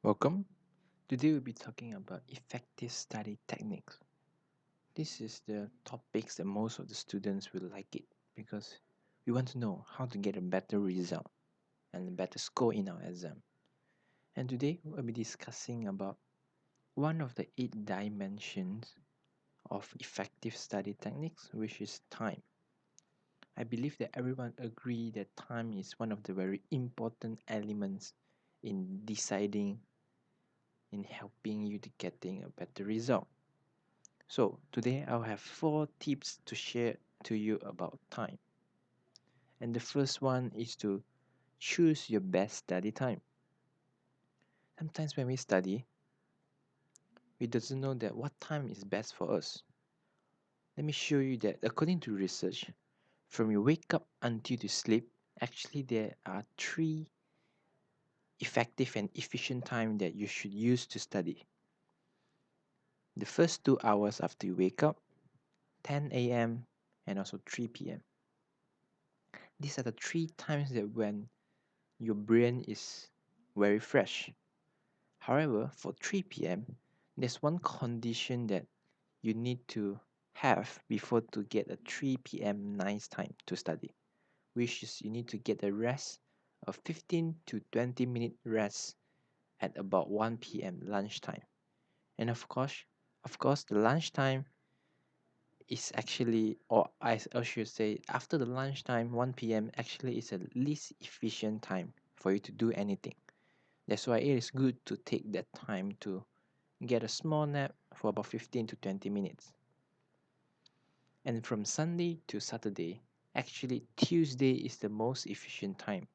Welcome. Today we'll be talking about effective study techniques. This is the topics that most of the students will like it because we want to know how to get a better result and a better score in our exam. And today we'll be discussing about one of the 8 dimensions of effective study techniques, which is time. I believe that everyone agree that time is one of the very important elements in deciding in helping you to getting a better result. So today I'll have 4 tips to share to you about time. And the first one is to choose your best study time. Sometimes when we study, we doesn't know that what time is best for us. Let me show you that according to research, from you wake up until you sleep, actually there are 3 effective and efficient time that you should use to study. The first 2 hours after you wake up, 10 a.m. and also 3 p.m. These are the 3 times that when your brain is very fresh. However, for 3 p.m., there's one condition that you need to have before to get a 3 p.m. nice time to study, which is you need to get a rest of 15 to 20-minute rest at about 1 p.m. lunchtime. And of course, the lunchtime is actually, or I should say, after the lunchtime, 1 p.m. actually is a least efficient time for you to do anything. That's why it is good to take that time to get a small nap for about 15 to 20 minutes. And from Sunday to Saturday, actually Tuesday is the most efficient time.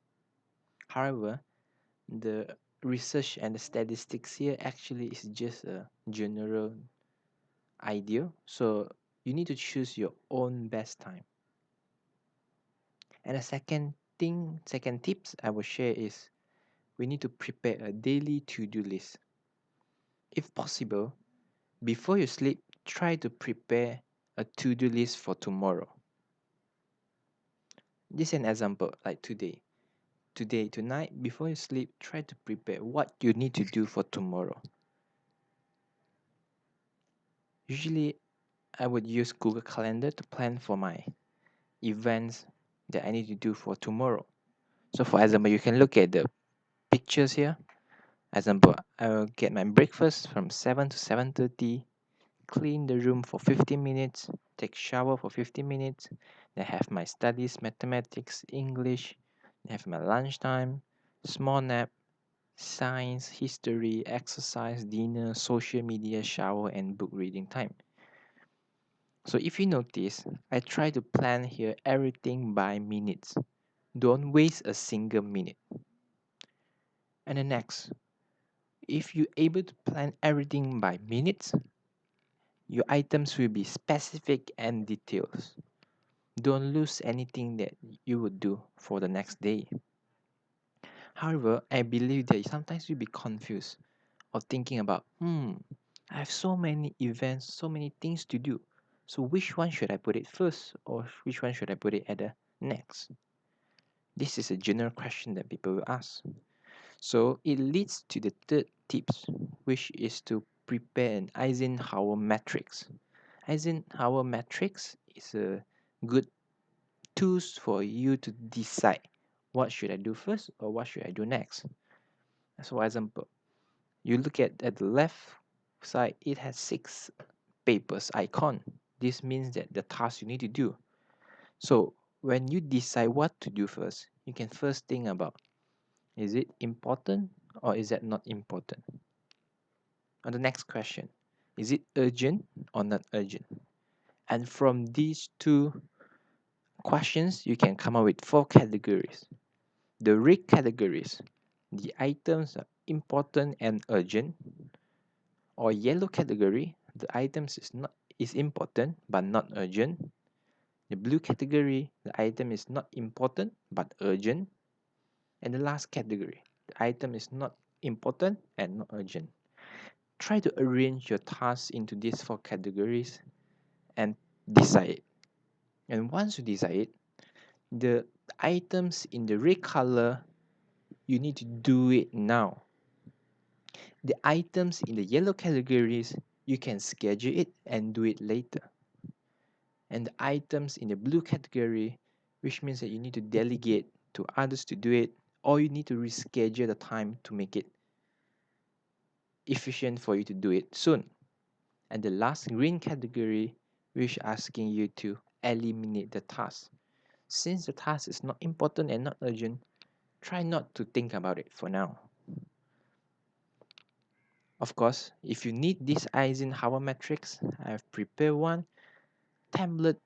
However, the research and the statistics here actually is just a general idea. So you need to choose your own best time. And the second tips I will share is we need to prepare a daily to-do list. If possible, before you sleep, try to prepare a to-do list for tomorrow. This is an example, like today. Tonight, before you sleep, try to prepare what you need to do for tomorrow. Usually, I would use Google Calendar to plan for my events that I need to do for tomorrow. So, for example, you can look at the pictures here. Example, I will get my breakfast from 7 to 7:30, clean the room for 15 minutes, take shower for 15 minutes, then have my studies, mathematics, English, then have my lunchtime, small nap, science, history, exercise, dinner, social media, shower, and book reading time. So if you notice, I try to plan here everything by minutes. Don't waste a single minute. And the next, if you're able to plan everything by minutes, your items will be specific and details. Don't lose anything that you would do for the next day. However, I believe that sometimes you'll be confused or thinking about, I have so many events, so many things to do. So which one should I put it first or which one should I put it at the next? This is a general question that people will ask. So it leads to the third tips, which is to prepare an Eisenhower matrix. Eisenhower matrix is a good tools for you to decide what should I do first or what should I do next. So for example, you look at the left side, it has 6 papers icon. This means that the task you need to do. So when you decide what to do first, you can first think about, is it important or is that not important? On the next question, is it urgent or not urgent? And from these 2 questions, you can come up with 4 categories. The red categories, the items are important and urgent. Or yellow category, the items is important but not urgent. The blue category, the item is not important but urgent. And the last category, the item is not important and not urgent. Try to arrange your tasks into these 4 categories and decide. And once you decide, the items in the red color, you need to do it now. The items in the yellow categories, you can schedule it and do it later. And the items in the blue category, which means that you need to delegate to others to do it, or you need to reschedule the time to make it efficient for you to do it soon. And the last green category, which asking you to eliminate the task. Since the task is not important and not urgent, try not to think about it for now. Of course, if you need this Eisenhower matrix, I have prepared one template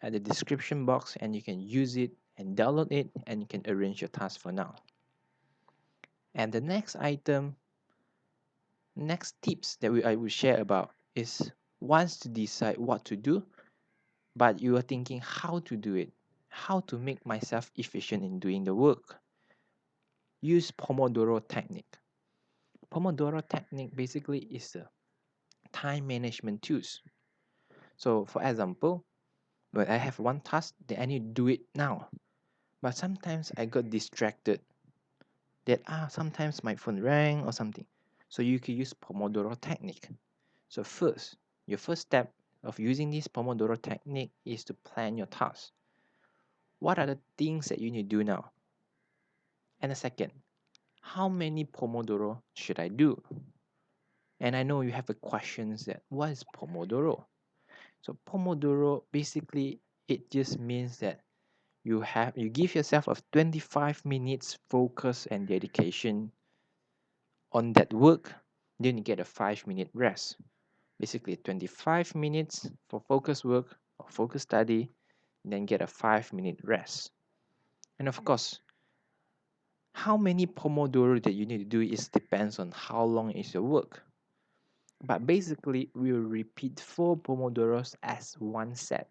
at the description box, and you can use it and download it, and you can arrange your task for now. And the next item, next tips that I will share about is once to decide what to do, but you are thinking how to do it, how to make myself efficient in doing the work. Use Pomodoro technique. Pomodoro technique basically is a time management tools. So for example, when I have one task that I need to do it now, but sometimes I got distracted that sometimes my phone rang or something. So you can use Pomodoro technique. So first, your first step of using this Pomodoro technique is to plan your tasks. What are the things that you need to do now? And the second, how many Pomodoro should I do? And I know you have a questions that what is Pomodoro? So Pomodoro basically it just means that you give yourself of 25 minutes focus and dedication on that work, then you get a 5-minute rest. Basically 25 minutes for focus work or focus study, then get a 5-minute rest. And of course, how many Pomodoro that you need to do is depends on how long is your work. But basically, we will repeat 4 Pomodoros as one set,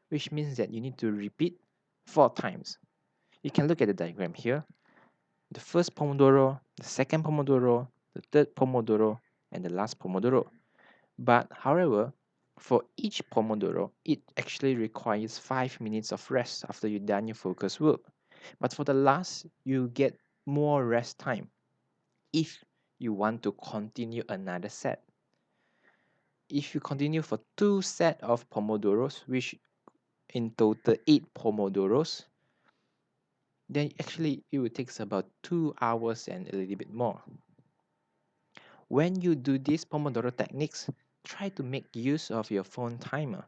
which means that you need to repeat 4 times. You can look at the diagram here. The first Pomodoro, the second Pomodoro, the third Pomodoro, and the last Pomodoro. But however, for each Pomodoro, it actually requires 5 minutes of rest after you've done your focus work. But for the last, you get more rest time if you want to continue another set. If you continue for 2 sets of Pomodoros, which in total 8 Pomodoros, then actually it will take about 2 hours and a little bit more. When you do these Pomodoro techniques, try to make use of your phone timer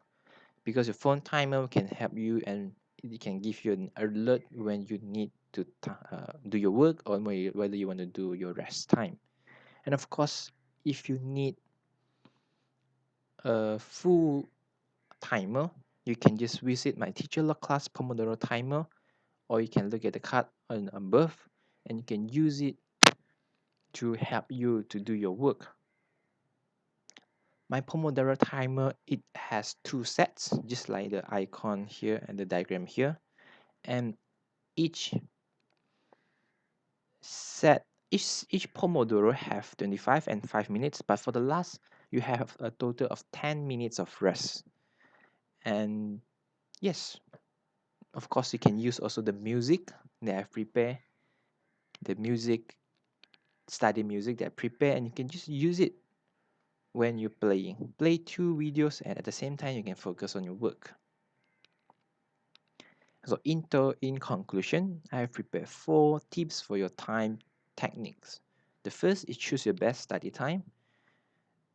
because your phone timer can help you and it can give you an alert when you need to do your work or whether you want to do your rest time. And of course, if you need a full timer, you can just visit my teacher log class Pomodoro timer, or you can look at the card on above and you can use it to help you to do your work. My Pomodoro timer, it has 2 sets, just like the icon here and the diagram here. And each set, each Pomodoro have 25 and 5 minutes, but for the last, you have a total of 10 minutes of rest. And yes, of course, you can use also the music that I've prepared, the music, study music that I prepare, and you can just use it when you're playing. Play 2 videos, and at the same time, you can focus on your work. So in conclusion, I have prepared 4 tips for your time techniques. The first is choose your best study time.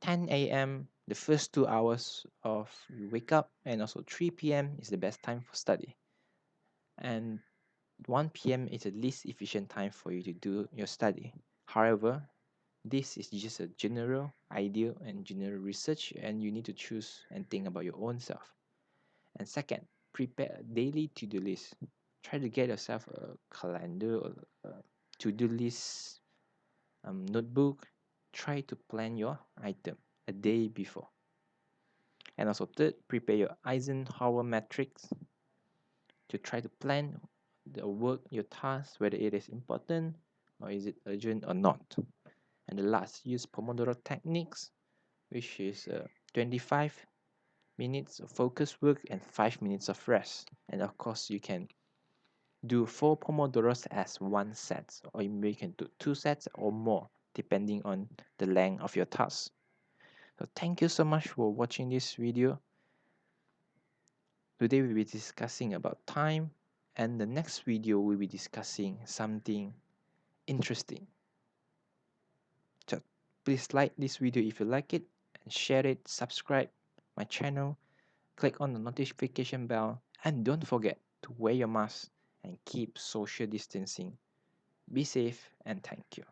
10 a.m., the first 2 hours of you wake up, and also 3 p.m. is the best time for study. And 1 p.m. is the least efficient time for you to do your study. However, this is just a general idea and general research, and you need to choose and think about your own self. And second, prepare a daily to-do list. Try to get yourself a calendar or a to-do list notebook. Try to plan your item a day before. And also third, prepare your Eisenhower matrix to try to plan the work, your task, whether it is important or is it urgent or not. And the last, use Pomodoro techniques, which is 25 minutes of focus work and 5 minutes of rest. And of course, you can do 4 Pomodoros as one set, or you can do 2 sets or more, depending on the length of your task. So thank you so much for watching this video. Today we'll be discussing about time, and the next video we'll be discussing something interesting. So please like this video if you like it, and share it, subscribe my channel, click on the notification bell, and don't forget to wear your mask and keep social distancing. Be safe and thank you.